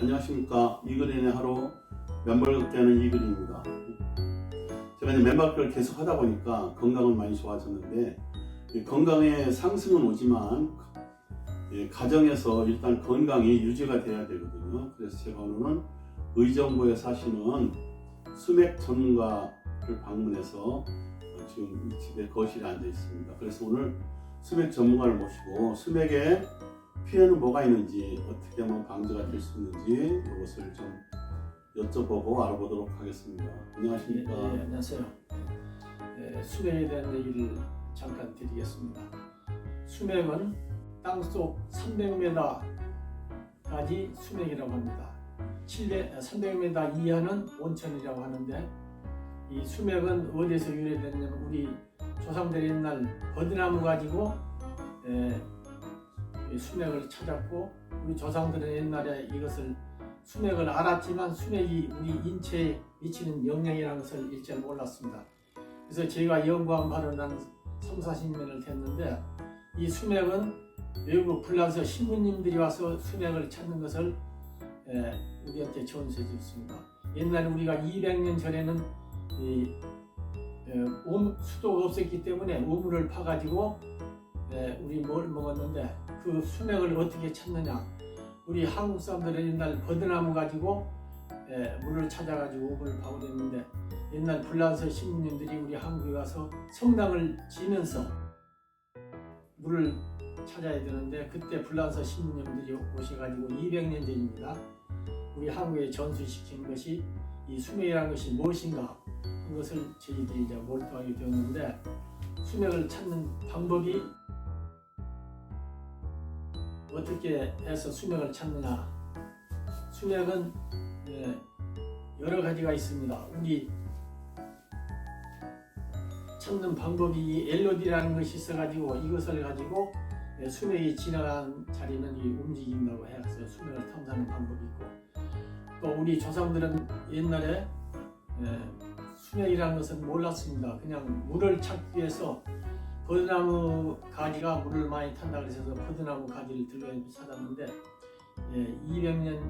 안녕하십니까. 이글인의 하루 맨발 걷기 하는 이글입니다. 제가 이제 맨발 걷기를 계속 하다 보니까 건강은 많이 좋아졌는데, 건강의 상승은 오지만 가정에서 일단 건강이 유지가 돼야 되거든요. 그래서 제가 오늘은 의정부에 사시는 수맥 전문가를 방문해서 지금 집에 거실에 앉아 있습니다. 그래서 오늘 수맥 전문가를 모시고 수맥에 피해는 뭐가 있는지, 어떻게 하면 방지가 될 수 있는지 이것을 좀 여쭤보고 알아보도록 하겠습니다. 안녕하십니까? 네, 안녕하세요. 수맥에 대한 얘기를 잠깐 드리겠습니다. 수맥은 땅속 300m까지 수맥이라고 합니다. 300m 이하는 온천이라고 하는데, 이 수맥은 어디서 유래됐냐면 우리 조상들이 옛날 버드나무 가지고 수맥을 찾았고, 우리 조상들은 옛날에 이것을 수맥을 알았지만 수맥이 우리 인체에 미치는 영향이라는 것을 일절 몰랐습니다. 그래서 제가 연구한 바로는 한 30-40년을 됐는데, 이 수맥은 외국 불란서 신부님들이 와서 수맥을 찾는 것을 우리한테 전수해 줬습니다. 옛날에 우리가 200년 전에는 수도가 없었기 때문에 우물을 파가지고 우리 뭘 먹었는데, 그 수맥을 어떻게 찾느냐? 우리 한국 사람들은 옛날 버드나무 가지고 물을 찾아가지고 우물을 파고 그랬는데, 옛날 불란서 신부님들이 우리 한국에 와서 성당을 지면서 물을 찾아야 되는데, 그때 불란서 신부님들이 오셔가지고 200년 전입니다. 우리 한국에 전수시킨 것이 이 수맥이라는 것이 무엇인가 한 것을 저희들이 이제 몰두하게 되었는데, 수맥을 찾는 방법이 어떻게 해서 수맥을 찾느냐? 수맥은 여러 가지가 있습니다. 우리 찾는 방법이 이 LOD라는 것이 있어가지고, 이것을 가지고 수맥이 지나간 자리는 움직인다고 해서 수맥을 탐사하는 방법이 있고, 또 우리 조상들은 옛날에 수맥이라는 것은 몰랐습니다. 그냥 물을 찾기 위해서 버드나무 가지가 물을 많이 탄다 그래서 버드나무 가지를 들고 찾았는데, 200년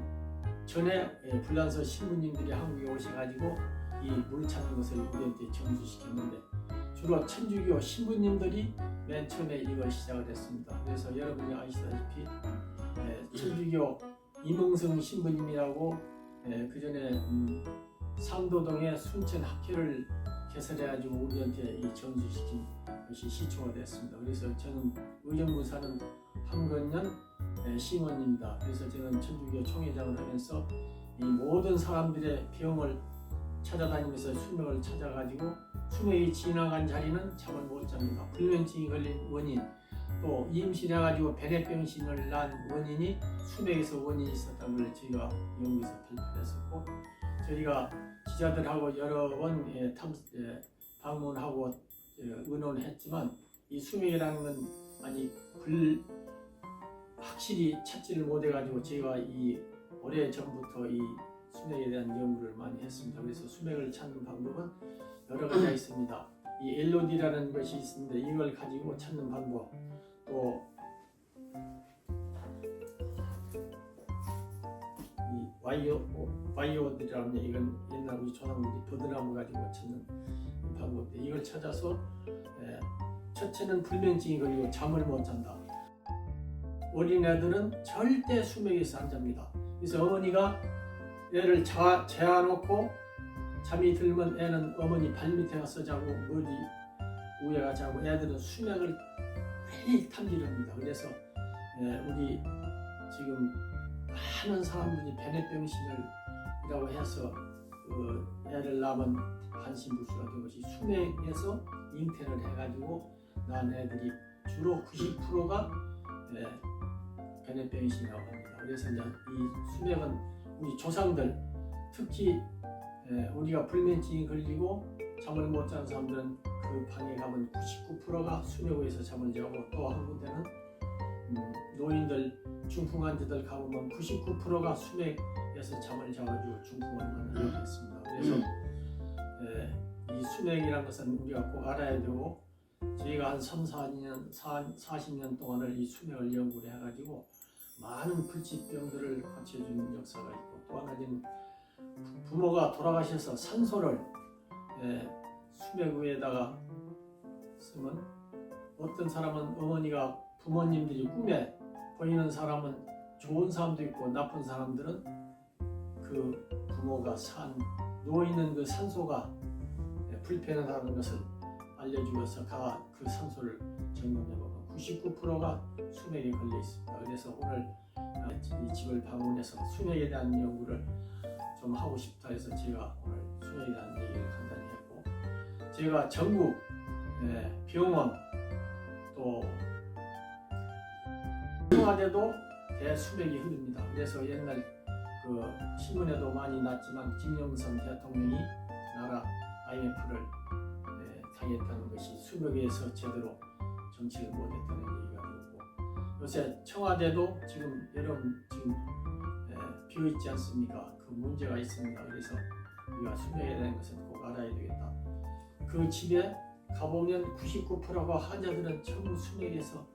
전에 불란서 신부님들이 한국에 오셔가지고 이 물 찾는 것을 우리한테 전수시켰는데, 주로 천주교 신부님들이 맨 처음에 이걸 시작을 했습니다. 그래서 여러분이 아시다시피 천주교 이몽성 신부님이라고 그 전에 상도동에 순천 학회를 개설해가지고 우리한테 이 전수시킨 것이 시초가 됐습니다. 그래서 저는 의정부 사는 한건년 시원입니다. 그래서 저는 천주교 총회장을 하면서 이 모든 사람들의 병을 찾아다니면서 수맥을 찾아가지고, 수맥이 지나간 자리는 잠을 못 잡니다. 불면증이 걸린 원인, 또 임신해가지고 베네병신을 낳은 원인이 수맥에서 원인이 있었다는 걸 저희가 연구에서 발표했었고, 저희가 기자들하고 여러 번 방문하고 의논을 했지만, 이 수맥이라는 건 아직 확실히 찾지를 못해가지고 저희가 이 오래 전부터 이 수맥에 대한 연구를 많이 했습니다. 그래서 수맥을 찾는 방법은 여러 가지가 있습니다. 이 LOD라는 것이 있는데, 이걸 가지고 찾는 방법, 또 이 와이어드라는 게, 이건 옛날 우리 조상들이 버드나무 가지고 찾는 방법인데, 이걸 찾아서 첫째는 불면증이 걸리고 잠을 못 잔다. 어린애들은 절대 수맥에서 안 잡니다. 그래서 어머니가 애를 재워놓고 잠이 들면 애는 어머니 발밑에 가서 자고 머리 위에 가서 자고, 애들은 수맥을 매일 탐지합니다. 그래서 우리 지금 많은 사람들이 베네병신이라고 해서 애를 낳으면 반신불수가 된 것이 수맥에서 잉태를 해가지고 낳은 애들이 주로 90%가 베네병신이라고 합니다. 그래서 이제 이 수맥은 우리 조상들, 특히 우리가 불면증이 걸리고 잠을 못 자는 사람들은 그 방에 가면 99%가 수맥에서 잠을 자고, 또 한 군데는 노인들, 중풍 환자들 가보면 99%가 수맥에서 잠을 자가지고 중풍을 일으켰습니다. 그래서 이 수맥이라는 것은 우리가 꼭 알아야 되고, 저희가 한 40년 동안을 이 수맥을 연구를 해가지고 많은 불치병들을 고쳐준 역사가 있고, 또 한 가지는 부모가 돌아가셔서 산소를 수맥 위에다가 쓰면, 어떤 사람은 어머니가 부모님들이 꿈에 보이는 사람은 좋은 사람도 있고, 나쁜 사람들은 그 부모가 누워있는 그 산소가 불편하다는 것을 알려주어서 그 산소를 점검해보면 99%가 수맥에 걸려 있습니다. 그래서 오늘 이 집을 방문해서 수맥에 대한 연구를 좀 하고 싶다 해서 제가 오늘 수맥에 대한 얘기를 간단히 했고, 제가 전국 병원 또 청와대도 대수맥이 흐릅니다. 그래서 옛날 그 신문에도 많이 났지만 김영삼 대통령이 나라 IMF를 당했다는 것이 수맥에서 제대로 정치를 못했다는 얘기가 있고, 요새 청와대도 지금 여러분 지금 비어 있지 않습니까? 그 문제가 있습니다. 그래서 우리가 수맥에 대한 것은 꼭 알아야 되겠다. 그 집에 가보면 99%가 환자들은 전부 수맥에서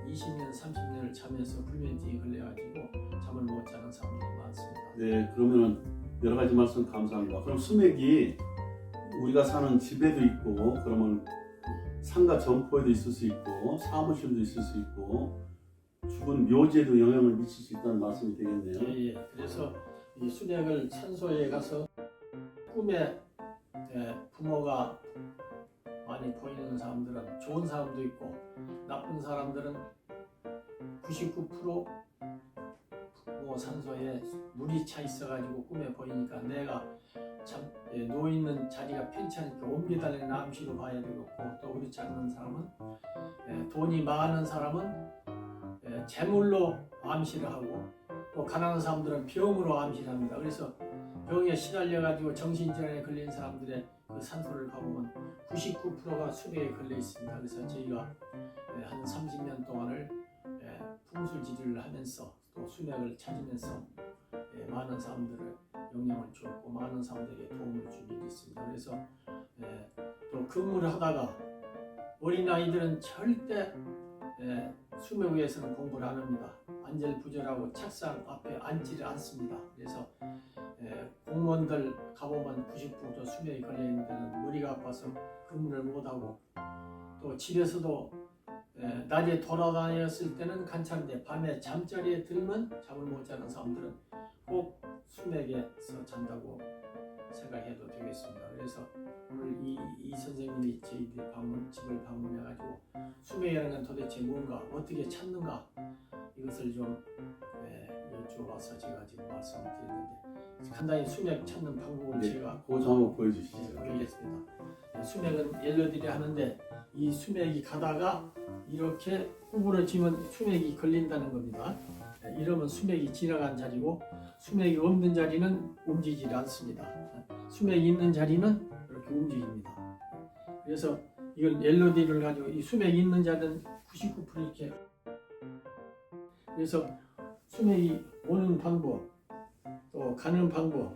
20년, 30년을 자면서 불면증이 걸려가지고 잠을 못 자는 사람들이 많습니다. 네, 그러면은 여러 가지 말씀 감사합니다. 그럼 수맥이 우리가 사는 집에도 있고, 그러면 상가 점포에도 있을 수 있고, 사무실도 있을 수 있고, 죽은 묘지에도 영향을 미칠 수 있다는 말씀이 되겠네요. 예. 그래서 이 수맥을 산소에 가서 꿈에 부모가 많이 보이는 사람들은 좋은 사람도 있고, 나쁜 사람들은 99% 부모 산소에 물이 차 있어가지고 꿈에 보이니까 내가 참 누워있는 자리가 편찮으니까 옮겨달라는 암시로 봐야 되겠고, 또 그렇지 않는 사람은 돈이 많은 사람은 재물로 암시를 하고, 또 가난한 사람들은 병으로 암시를 합니다. 그래서 병에 시달려가지고 정신질환에 걸린 사람들의 그 산소를 가보면 99%가 수맥에 걸려 있습니다. 그래서 저희가 한 30년 동안을 풍수지리를 하면서 또 수맥을 찾으면서 많은 사람들을 영향을 주었고, 많은 사람들에게 도움을 준 일이 있습니다. 그래서 또 근무를 하다가 어린아이들은 절대 수맥 위에서는 공부를 안 합니다. 안절부절하고 책상 앞에 앉지를 않습니다. 그래서 공무원들 가보면 90% 수맥이 걸려있는 데는 머리가 아파서 근무를 못하고, 또 집에서도 낮에 돌아다녔을 때는 괜찮은데 밤에 잠자리에 들면 잠을 못 자는 사람들은 꼭 수맥에서 잔다고 생각해도 되겠습니다. 그래서 오늘 이 선생님이 저희들 집을 방문해가지고 수맥이라는 건 도대체 뭔가, 어떻게 찾는가, 이것을 좀 여쭤봐서 제가 지금 말씀을 드렸는데, 간단히 수맥 찾는 방법을 제가 그거 좀 한번 보여주시죠. 보이겠습니다. 수맥은 옐로들이 하는데, 이 수맥이 가다가 이렇게 구부러지면 수맥이 걸린다는 겁니다. 이러면 수맥이 지나간 자리고, 수맥이 없는 자리는 움직이지 않습니다. 수맥이 있는 자리는 이렇게 움직입니다. 그래서 이걸 옐로디를 가지고 이 수맥이 있는 자리는 99% 이렇게, 그래서 수맥이 오는 방법 또 가는 방법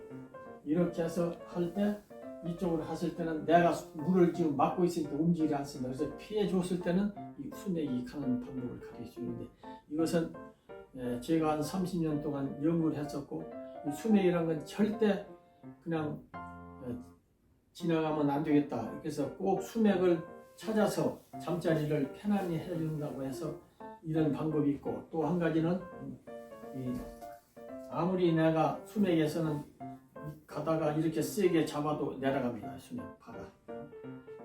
이렇게 해서 할 때, 이쪽으로 갔을 때는 내가 물을 지금 막고 있으니까 움직이지 않습니다. 그래서 피해 줬을 때는 이 수맥이 가는 방법을 가르쳐 주는데, 이것은 제가 한 30년 동안 연구를 했었고, 이 수맥이란 건 절대 그냥 지나가면 안 되겠다. 그래서 꼭 수맥을 찾아서 잠자리를 편안히 해준다고 해서 이런 방법이 있고, 또 한 가지는 아무리 내가 수맥에서는 가다가 이렇게 세게 잡아도 내려갑니다. 수맥 바다.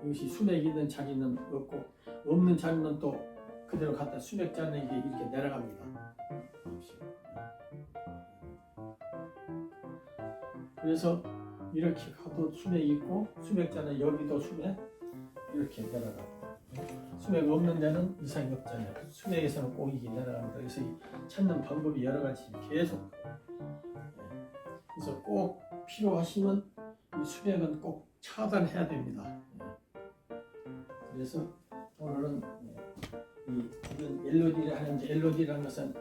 이것이 수맥이 있는 자리는 없고, 없는 자리는 또 그대로 갔다 수맥 자리는 이렇게 내려갑니다. 그래서 이렇게 가도 수맥이 있고, 수맥 자리는 여기도 수맥 이렇게 내려가고, 수맥 없는 데는 이상이 없잖아요. 수맥에서는 꼭 이게 내려갑니다. 그래서 찾는 방법이 여러 가지 계속. 그래서 꼭 필요하시면 이 수맥은 꼭 차단해야 됩니다. 그래서 오늘은 이런 옐로디를 하는지, 옐로디라는 것은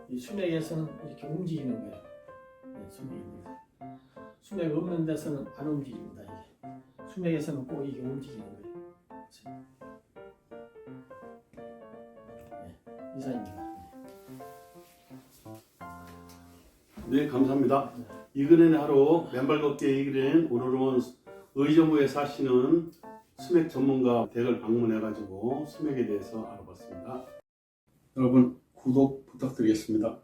이 수맥에서는 이렇게 움직이는 거예요. 수맥입니다. 수맥 없는 데서는 안 움직입니다. 이게 수맥에서는 꼭 이게 움직이는 거예요. 이상입니다. 네, 감사합니다. 이근의 하루 맨발 걷기의 이근은 오늘은 의정부에 사시는 수맥 전문가 댁을 방문해가지고 수맥에 대해서 알아봤습니다. 여러분 구독 부탁드리겠습니다.